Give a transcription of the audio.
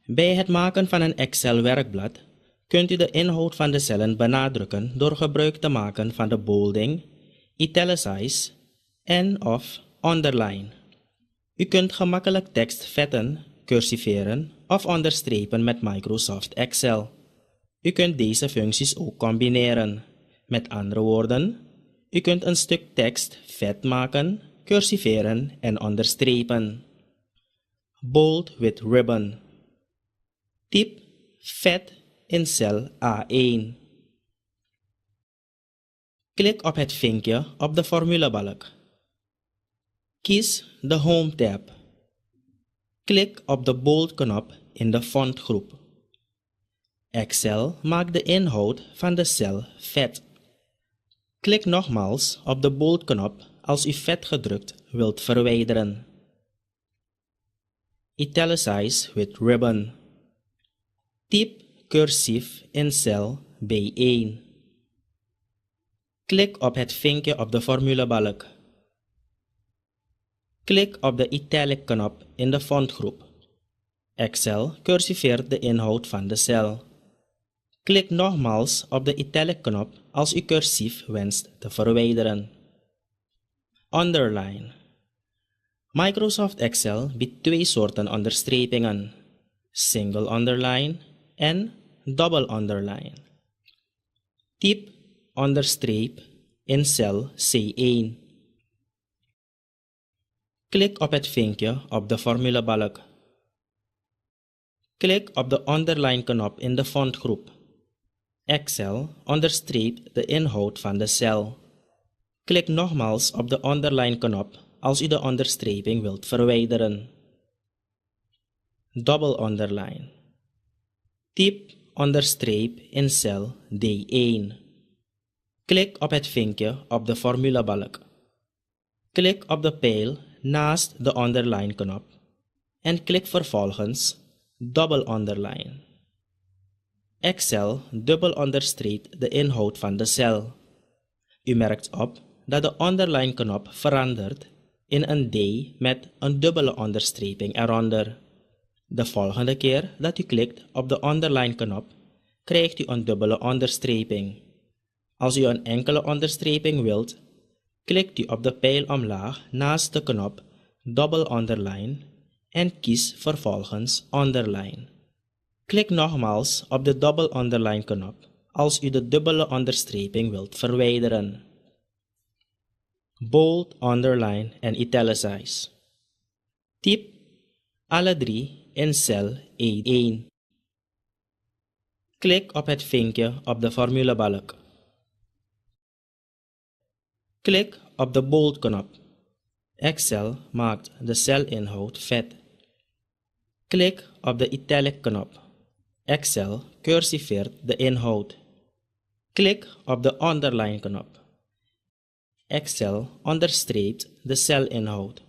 Bij het maken van een Excel-werkblad kunt u de inhoud van de cellen benadrukken door gebruik te maken van de bolding, Italicize en/of Underline. U kunt gemakkelijk tekst vetten, cursiveren of onderstrepen met Microsoft Excel. U kunt deze functies ook combineren. Met andere woorden, u kunt een stuk tekst vet maken, cursiveren en onderstrepen. Bold with ribbon. Typ vet in cel A1. Klik op het vinkje op de formulebalk. Kies de Home tab. Klik op de bold-knop in de fontgroep. Excel maakt de inhoud van de cel vet. Klik nogmaals op de bold-knop als u vet gedrukt wilt verwijderen. Italicize with ribbon. Typ cursief in cel B1. Klik op het vinkje op de formulebalk. Klik op de italic-knop in de fontgroep. Excel cursiveert de inhoud van de cel. Klik nogmaals op de italic-knop als u cursief wenst te verwijderen. Underline. Microsoft Excel biedt twee soorten onderstrepingen: single underline en double underline. Typ onderstreep in cel C1. Klik op het vinkje op de formulebalk. Klik op de Underline-knop in de fontgroep. Excel onderstreept de inhoud van de cel. Klik nogmaals op de Underline-knop als u de onderstreping wilt verwijderen. Double underline. Typ onderstreep in cel D1. Klik op het vinkje op de formulebalk. Klik op de pijl naast de Underline-knop en klik vervolgens double underline. Excel dubbel onderstreept de inhoud van de cel. U merkt op dat de Underline-knop verandert in een D met een dubbele onderstreping eronder. De volgende keer dat u klikt op de Underline-knop, krijgt u een dubbele onderstreping. Als u een enkele onderstreping wilt, klikt u op de pijl omlaag naast de knop Double Underline en kies vervolgens Underline. Klik nogmaals op de Double Underline knop als u de dubbele onderstreping wilt verwijderen. Bold, Underline en Italicize. Typ alle drie in cel E1. Klik op het vinkje op de formulebalk. Klik op de bold-knop. Excel maakt de celinhoud vet. Klik op de italic-knop. Excel cursiveert de inhoud. Klik op de Underline-knop. Excel onderstreept de celinhoud.